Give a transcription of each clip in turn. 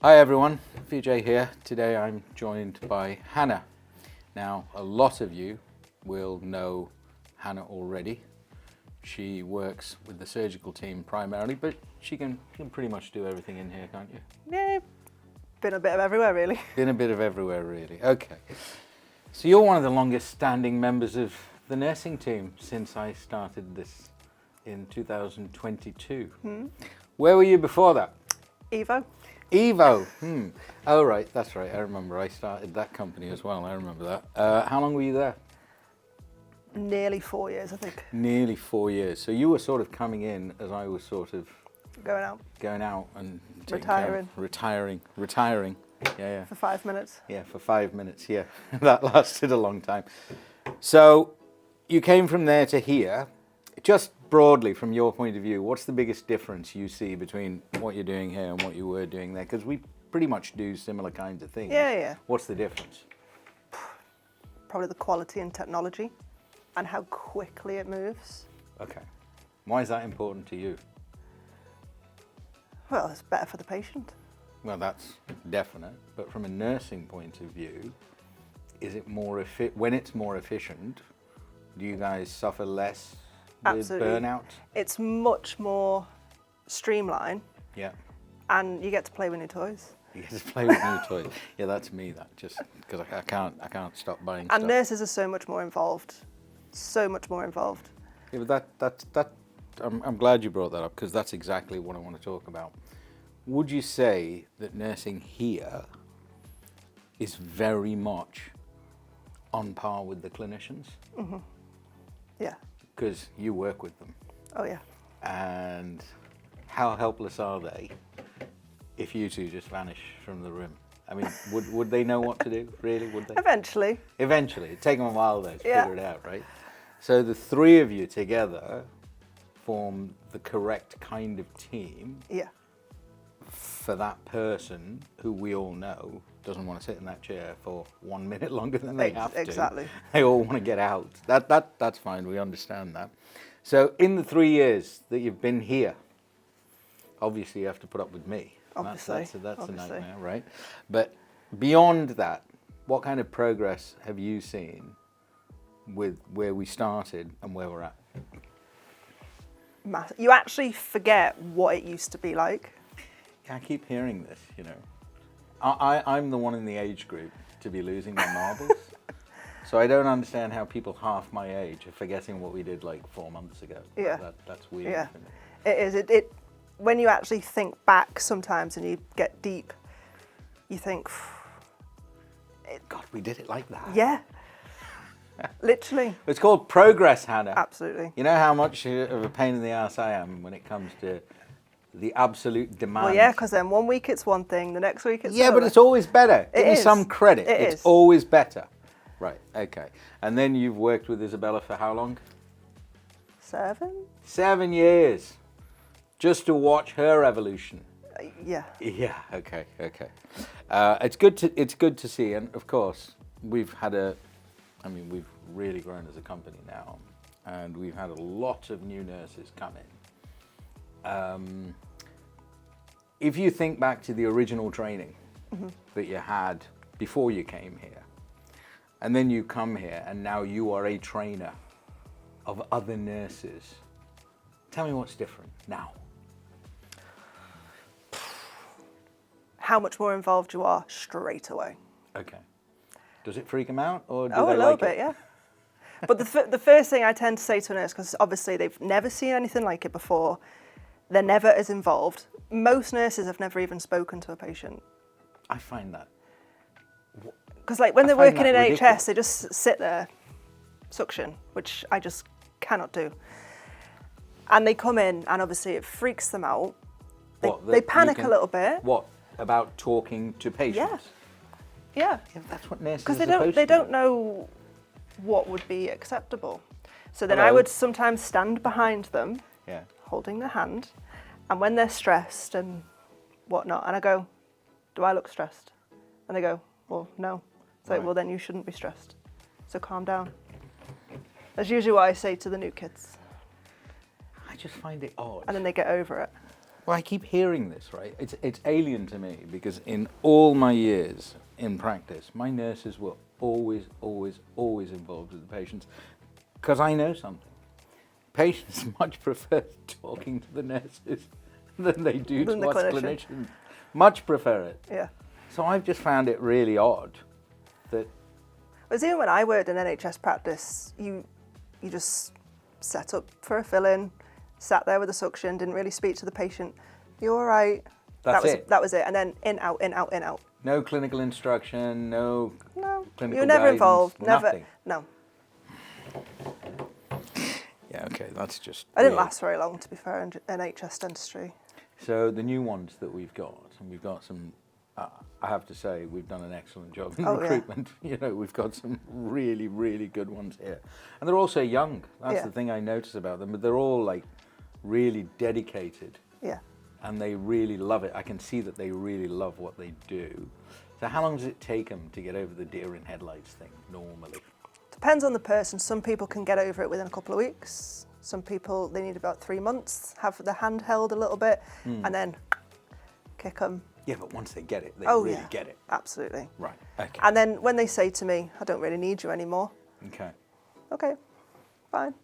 Hi everyone, Vijay here. Today I'm joined by Hannah. Now, a lot of you will know Hannah already. She works with the surgical team primarily, but she can pretty much do everything in here, can't you? Yeah, been a bit of everywhere really. Been a bit of everywhere really. Okay. So you're one of the longest standing members of the nursing team since I started this in 2022. Where were you before that? Evo. Evo. Oh, right. That's right. I remember. I started that company as well. I remember that. How long were you there? Nearly 4 years, I think. Nearly 4 years. So you were sort of coming in as I was sort of Going out and Retiring. retiring. Yeah. for 5 minutes. Yeah, for 5 minutes. Yeah, that lasted a long time. So you came from there to here. Just broadly, from your point of view, what's the biggest difference you see between what you're doing here and what you were doing there? Because we pretty much do similar kinds of things. Yeah. What's the difference? Probably the quality and technology and how quickly it moves. Okay. Why is that important to you? Well, it's better for the patient. Well, that's definite. But from a nursing point of view, is it more when it's more efficient, do you guys suffer less with Absolutely. burnout? It's much more streamlined. Yeah. And you get to play with new toys. You get to play with new toys. Yeah, that's me. That just because I can't stop buying And stuff. nurses are so much more involved. So much more involved. Yeah, but I'm glad you brought that up because that's exactly what I want to talk about. Would you say that nursing here is very much on par with the clinicians? Mm-hmm. Yeah. Because you work with them. Oh yeah. And how helpless are they if you two just vanish from the room? I mean, would they know what to do? Really, would they? Eventually. Eventually. It'd take them a while though to Yeah. figure it out, right? So the three of you together form the correct kind of team Yeah. for that person who we all know doesn't want to sit in that chair for 1 minute longer than they have to. Exactly. They all want to get out. That's fine. We understand that. So in the 3 years that you've been here, obviously you have to put up with me. Obviously. That's a nightmare, right? But beyond that, what kind of progress have you seen with where we started and where we're at? You actually forget what it used to be like. I keep hearing this, you know. I'm the one in the age group to be losing my marbles. So I don't understand how people half my age are forgetting what we did like 4 months ago. Yeah. That's weird. Yeah. Isn't it? It is. It when you actually think back sometimes and you get deep, you think, God, we did it like that. yeah, literally. It's called progress, Hannah. Absolutely. You know how much of a pain in the ass I am when it comes to the absolute demand. Well, yeah, because then 1 week it's one thing, the next week it's Yeah, another. but it's always better. Give me is. some credit. It It's is. always better. Right, okay. And then you've worked with Isabella for how long? 7? 7 years. Just to watch her evolution. Yeah. Yeah, okay. It's good to see, and of course, we've really grown as a company now, and we've had a lot of new nurses come in. If you think back to the original training that you had before you came here, and then you come here, and now you are a trainer of other nurses, tell me what's different now. How much more involved you are straight away. Okay. Does it freak them out, or do Oh, they a little like bit, it? yeah. But the first thing I tend to say to a nurse, because obviously they've never seen anything like it before, they're never as involved. Most nurses have never even spoken to a patient. I find that. Because like when I they're find working in that NHS, ridiculous. they just sit there, suction, which I just cannot do. And they come in, and obviously it freaks them out. They panic a little bit. What about talking to patients? Yeah. Yeah, that's what nurses Because are supposed to they don't do. know what would be acceptable. So then I Hello. would sometimes stand behind them, Yeah. holding their hand, and when they're stressed and whatnot, and I go, "Do I look stressed?" And they go, "Well, no." It's like, Right. "Well, then you shouldn't be stressed. So calm down." That's usually what I say to the new kids, I just find it odd. and then they get over it. Well, I keep hearing this, right? It's alien to me because in all my years in practice, my nurses were always involved with the patients because I know something. Patients much prefer talking to the nurses than they do to us clinicians. Much prefer it. Yeah. So I've just found it really odd that... Because even when I worked in NHS practice, you just set up for a fill-in, sat there with a suction, didn't really speak to the patient. You all right? That was it. And then in, out, in, out, in, out. No clinical instruction, no clinical you were never guidance, involved. nothing. No. Yeah, okay, that's just I didn't weird. last very long, to be fair, in NHS dentistry. So the new ones that we've got, and we've got some, I have to say, we've done an excellent job in recruitment. Yeah. You know, we've got some really, really good ones here. And they're also young. That's the thing I notice about them. But they're all like really dedicated. Yeah. And they really love it. I can see that they really love what they do. So how long does it take them to get over the deer in headlights thing normally? Depends on the person. Some people can get over it within a couple of weeks. Some people, they need about 3 months, have the hand held a little bit, and then kick them. Yeah, but once they get it, they really get it. Absolutely. Right, okay. And then when they say to me, I don't really need you anymore. Okay. Okay, fine.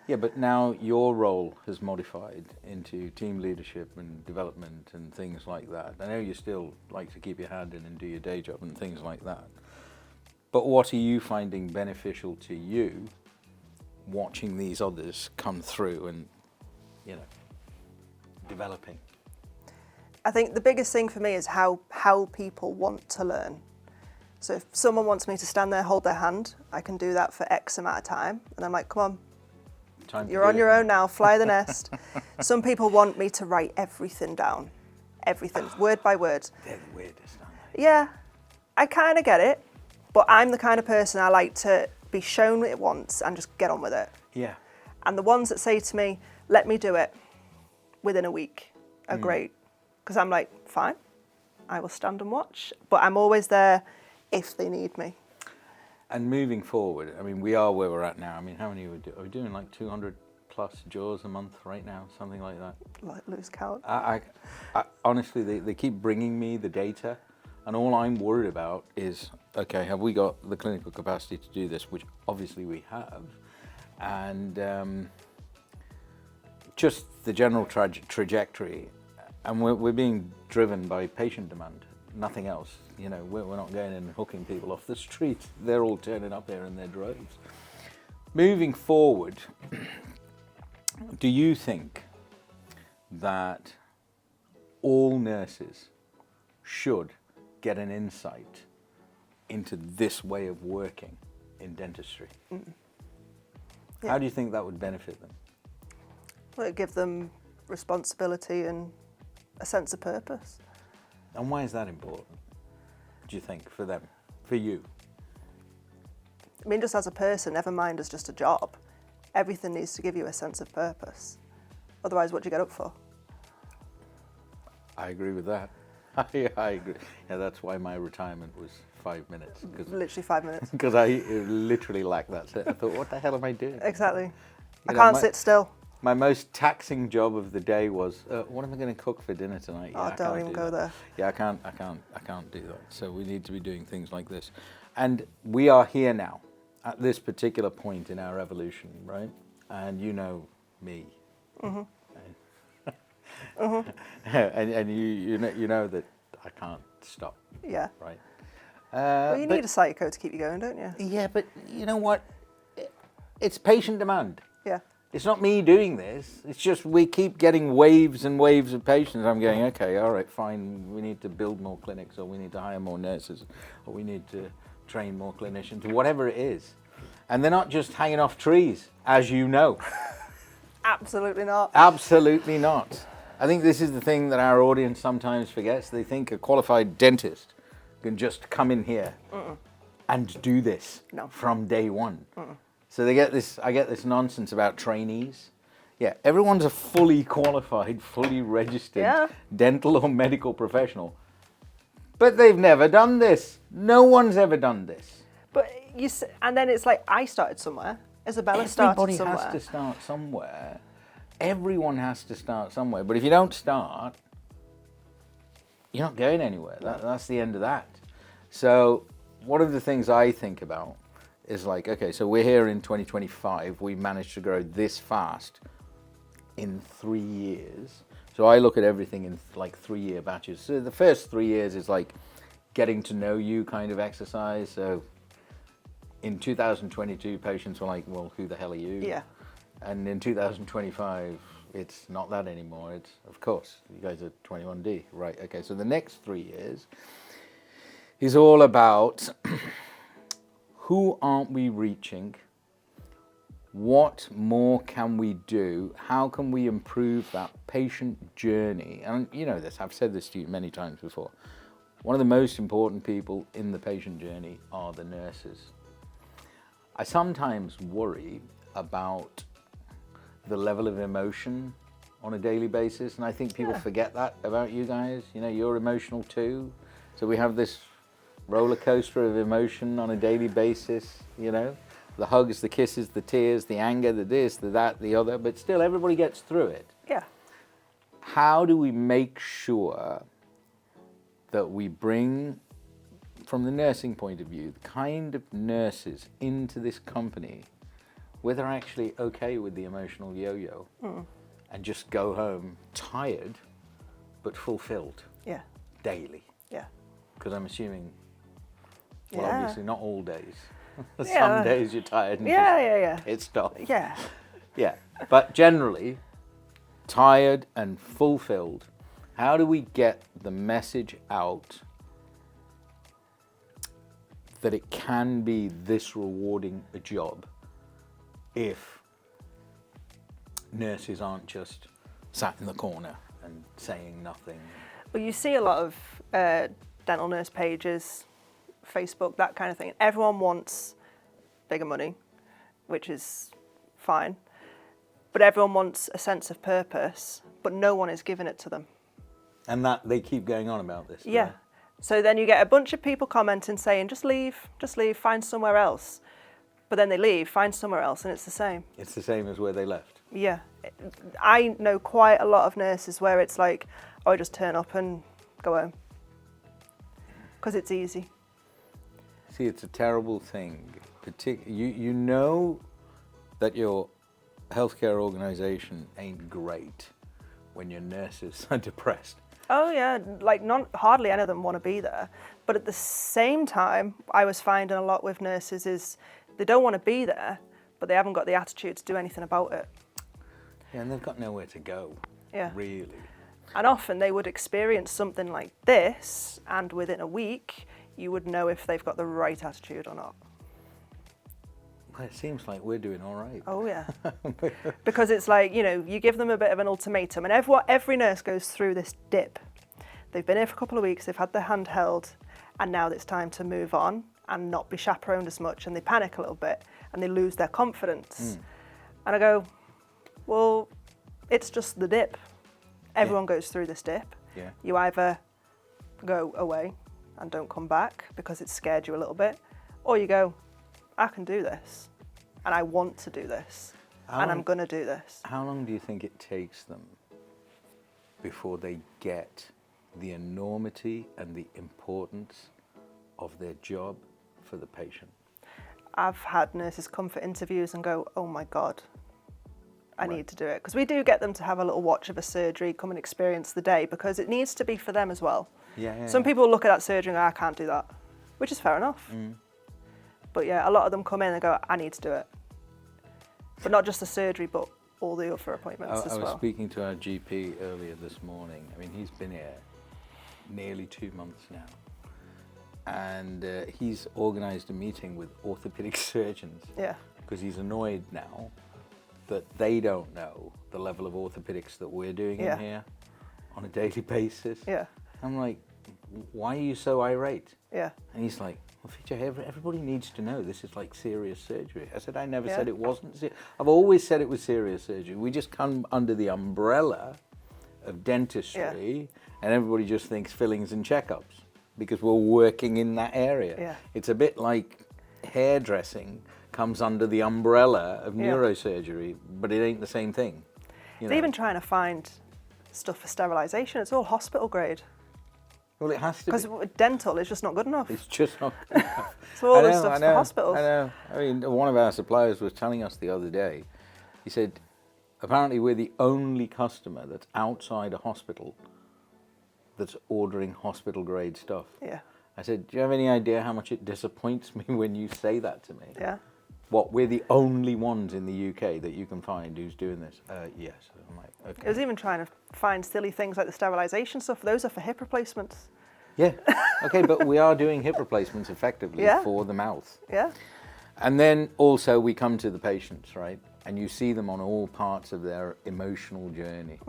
Yeah, but now your role has modified into team leadership and development and things like that. I know you still like to keep your hand in and do your day job and things like that. But what are you finding beneficial to you watching these others come through and, you know, developing? I think the biggest thing for me is how people want to learn. So if someone wants me to stand there, hold their hand, I can do that for X amount of time. And I'm like, come on, you're on your own now, fly the nest. Some people want me to write everything down, everything, word by word. They're the weirdest, aren't they? Yeah, I kind of get it, but I'm the kind of person I like to be shown it once and just get on with it. Yeah. And the ones that say to me, let me do it within a week are great. Because I'm like, fine, I will stand and watch. But I'm always there if they need me. And moving forward, I mean, we are where we're at now. I mean, how many are we doing? Like 200 plus jaws a month right now, something like that? Like lose count. I honestly, they keep bringing me the data, and all I'm worried about is, okay, have we got the clinical capacity to do this? Which obviously we have, and just the general trajectory, and we're being driven by patient demand, nothing else. You know, we're not going in and hooking people off the street. They're all turning up there in their droves. Moving forward, do you think that all nurses should get an insight into this way of working in dentistry? Yeah. How do you think that would benefit them? Well, it gives them responsibility and a sense of purpose. And why is that important, do you think, for them, for you? I mean, just as a person, never mind as just a job, everything needs to give you a sense of purpose. Otherwise, what do you get up for? I agree with that. I agree. Yeah, that's why my retirement was 5 minutes. Literally 5 minutes. Because I literally lacked that. So I thought, what the hell am I doing? Exactly. I can't sit still. My most taxing job of the day was, what am I going to cook for dinner tonight? Yeah, don't even go there. Yeah, I can't do that. So we need to be doing things like this. And we are here now, at this particular point in our evolution, right? And you know me. Mm-hmm. And you know that I can't stop. Yeah. Right. Well, you need a psycho to keep you going, don't you? Yeah, but you know what? It's patient demand. Yeah. It's not me doing this. It's just we keep getting waves and waves of patients. I'm going, okay, all right, fine. We need to build more clinics, or we need to hire more nurses, or we need to train more clinicians, whatever it is. And they're not just hanging off trees, as you know. Absolutely not. Absolutely not. I think this is the thing that our audience sometimes forgets. They think a qualified dentist can just come in here and do this from day one. So I get this nonsense about trainees. Yeah, everyone's a fully qualified, fully registered dental or medical professional. But they've never done this. No one's ever done this. But and then it's like, I started somewhere. Isabella started somewhere. Everybody has to start somewhere. everyone has to start somewhere. But if you don't start, you're not going anywhere. That's the end of that. So one of the things I think about is like, okay, so we're here in 2025. We managed to grow this fast in 3 years. So I look at everything in like 3-year batches. So the first 3 years is like getting to know you kind of exercise. So in 2022, patients were like, well, who the hell are you? Yeah. And in 2025, it's not that anymore. It's, of course, you guys are 21D. Right, okay. So the next 3 years is all about who aren't we reaching? What more can we do? How can we improve that patient journey? And you know this, I've said this to you many times before. One of the most important people in the patient journey are the nurses. I sometimes worry about the level of emotion on a daily basis, and I think people forget that about you guys. You know, you're emotional too. So we have this roller coaster of emotion on a daily basis, you know. The hugs, the kisses, the tears, the anger, the this, the that, the other, but still everybody gets through it. Yeah. How do we make sure that we bring, from the nursing point of view, the kind of nurses into this company where they're actually okay with the emotional yo-yo and just go home tired but fulfilled daily? Yeah. Because I'm assuming, well, Yeah. obviously not all days. Yeah. Some days you're tired and just pissed off. Yeah. Yeah, but generally, tired and fulfilled. How do we get the message out that it can be this rewarding a job if nurses aren't just sat in the corner and saying nothing? Well, you see a lot of dental nurse pages, Facebook, that kind of thing. Everyone wants bigger money, which is fine. But everyone wants a sense of purpose, but no one is giving it to them. And that they keep going on about this. Yeah. Right? So then you get a bunch of people commenting saying, just leave, find somewhere else. But then they leave, find somewhere else, and it's the same. It's the same as where they left. Yeah. I know quite a lot of nurses where it's like, oh, I just turn up and go home. Because it's easy. See, it's a terrible thing. You know that your healthcare organization ain't great when your nurses are depressed. Oh yeah, like hardly any of them want to be there. But at the same time, I was finding a lot with nurses is they don't want to be there, but they haven't got the attitude to do anything about it. Yeah, and they've got nowhere to go. Yeah. Really. And often they would experience something like this, and within a week, you would know if they've got the right attitude or not. Well, it seems like we're doing all right. Oh yeah. Because it's like, you know, you give them a bit of an ultimatum, and every nurse goes through this dip. They've been here for a couple of weeks, they've had their hand held, and now it's time to move on and not be chaperoned as much, and they panic a little bit and they lose their confidence. And I go, well, it's just the dip. Everyone goes through this dip. Yeah. You either go away and don't come back because it scared you a little bit, or you go, I can do this, and I want to do this, and I'm going to do this. How long do you think it takes them before they get the enormity and the importance of their job for the patient? I've had nurses come for interviews and go, oh my God, I need to do it. Because we do get them to have a little watch of a surgery, come and experience the day, because it needs to be for them as well. Some people look at that surgery and go, I can't do that, which is fair enough. But yeah, a lot of them come in and go, I need to do it. But not just the surgery, but all the other appointments as well. I was speaking to our GP earlier this morning. I mean, he's been here nearly 2 months now. And he's organised a meeting with orthopedic surgeons. Yeah. Because he's annoyed now that they don't know the level of orthopedics that we're doing in here on a daily basis. Yeah. I'm like, why are you so irate? Yeah. And he's like, well, Vijay, everybody needs to know this is like serious surgery. I said, I never said it wasn't. I've always said it was serious surgery. We just come under the umbrella of dentistry, and everybody just thinks fillings and checkups because we're working in that area. Yeah. It's a bit like hairdressing comes under the umbrella of neurosurgery, but it ain't the same thing. It's even trying to find stuff for sterilisation. It's all hospital grade. Well, it has to be. Because dental is just not good enough. It's just not good enough. So all this stuff's for hospitals. I know. I mean, one of our suppliers was telling us the other day, he said, apparently we're the only customer that's outside a hospital that's ordering hospital grade stuff. Yeah. I said, do you have any idea how much it disappoints me when you say that to me? Yeah. What, we're the only ones in the UK that you can find who's doing this? Yes. I'm like, okay. It was even trying to find silly things like the sterilisation stuff. Those are for hip replacements. Yeah. Okay, but we are doing hip replacements effectively for the mouth. Yeah. And then also we come to the patients, right? And you see them on all parts of their emotional journey.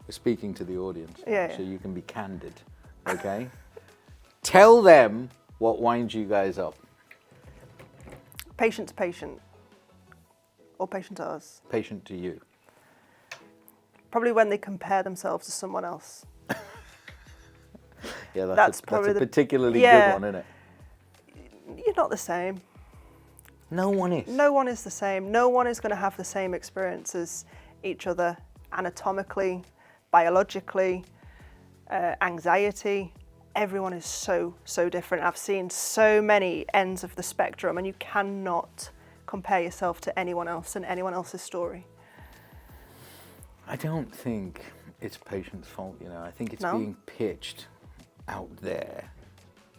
We're speaking to the audience, so you can be candid, okay? Tell them what winds you guys up. Patient to patient. Or patient to us. Patient to you. Probably when they compare themselves to someone else. Yeah, that's a particularly good one, isn't it? You're not the same. No one is. No one is the same. No one is going to have the same experience as each other anatomically, biologically, anxiety. Everyone is so different. I've seen so many ends of the spectrum, and you cannot compare yourself to anyone else and anyone else's story. I don't think it's patient's fault, I think it's being pitched out there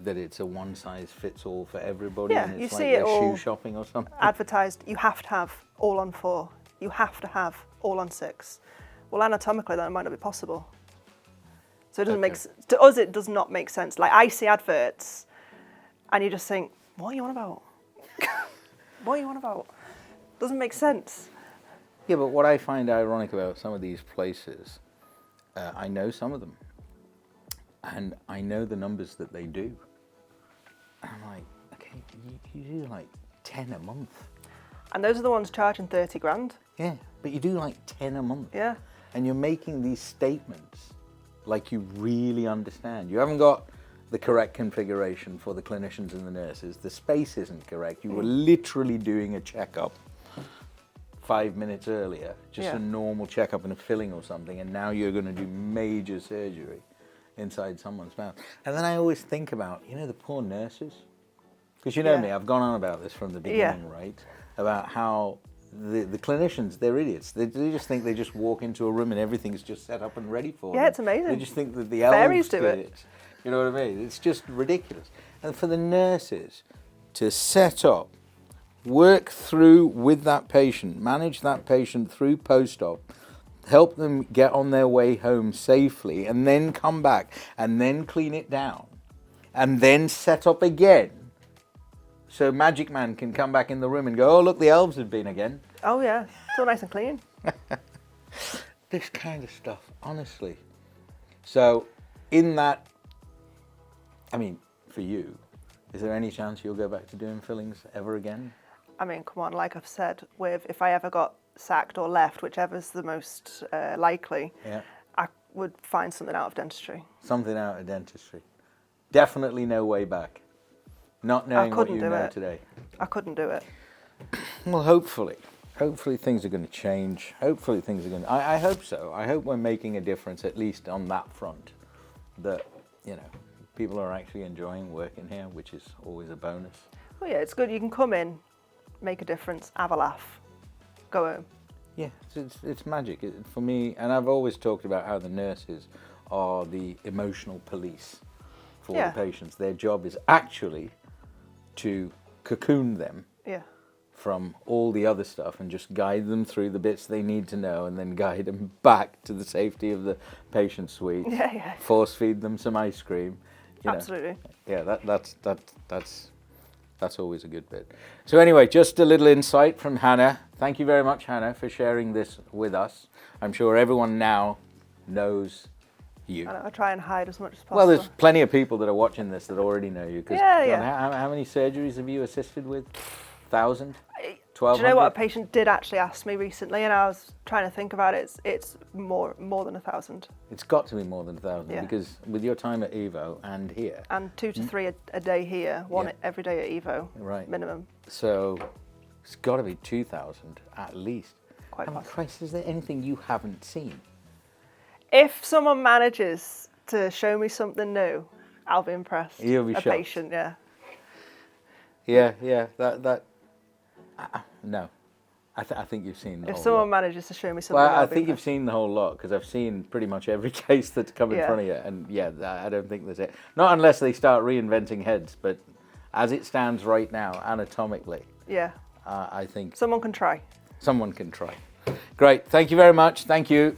that it's a one-size-fits-all for everybody, and it's like they're shoe shopping or something. Advertised, you have to have all on 4. You have to have all on 6. Well, anatomically, that might not be possible. So it doesn't make to us. It does not make sense. Like, I see adverts, and you just think, "What are you on about? What are you on about?" Doesn't make sense. Yeah, but what I find ironic about some of these places, I know some of them, and I know the numbers that they do. And I'm like, okay, you do like 10 a month. And those are the ones charging 30 grand. Yeah, but you do like 10 a month. Yeah. And you're making these statements like you really understand. You haven't got the correct configuration for the clinicians and the nurses. The space isn't correct. You were literally doing a checkup 5 minutes earlier, just a normal checkup and a filling or something, and now you're going to do major surgery inside someone's mouth. And then I always think about, the poor nurses. Because you know me, I've gone on about this from the beginning, right? About how the clinicians, they're idiots. They just think they just walk into a room and everything's just set up and ready for them. Yeah, it's amazing. They just think that the fairies elves do it. You know what I mean? It's just ridiculous. And for the nurses to set up, work through with that patient, manage that patient through post-op, help them get on their way home safely, and then come back and then clean it down and then set up again. So Magic Man can come back in the room and go, oh, look, the elves have been again. Oh, yeah. It's all nice and clean. This kind of stuff, honestly. So in that, I mean, for you, is there any chance you'll go back to doing fillings ever again? I mean, come on, like I've said, if I ever got sacked or left, whichever's the most likely, I would find something out of dentistry. Something out of dentistry. Definitely no way back. Not knowing what you know today. I couldn't do it. Well, hopefully things are going to change. Hopefully things are going to, I hope so. I hope we're making a difference, at least on that front, that, people are actually enjoying working here, which is always a bonus. Well, yeah, it's good. You can come in, make a difference, have a laugh, go home. Yeah, it's magic for me. And I've always talked about how the nurses are the emotional police for the patients. Their job is actually to cocoon them from all the other stuff and just guide them through the bits they need to know, and then guide them back to the safety of the patient suite. Force feed them some ice cream. Absolutely. Yeah, that's always a good bit. So anyway, just a little insight from Hannah. Thank you very much, Hannah, for sharing this with us. I'm sure everyone now knows you. I try and hide as much as possible. Well, there's plenty of people that are watching this that already know you. God, how many surgeries have you assisted with? 1,000? 1,200? Do you know what a patient did actually ask me recently, and I was trying to think about it. It's more than 1,000. It's got to be more than 1,000 because with your time at Evo and here. And 2 to 3 a day here, one every day at Evo, minimum. So it's got to be 2,000 at least. quite I mean, fast. Christ, is there anything you haven't seen? If someone manages to show me something new, I'll be impressed. You'll be a shocked. patient, yeah. Yeah. No. I think you've seen the If whole someone lot. manages to show me something, Well, I'll I be think you've impressed. seen the whole lot because I've seen pretty much every case that's come in Yeah. front of you, and yeah, I don't think there's it. Not unless they start reinventing heads, but as it stands right now, anatomically, Yeah. I think Someone can try. someone can try. Great, thank you very much. Thank you.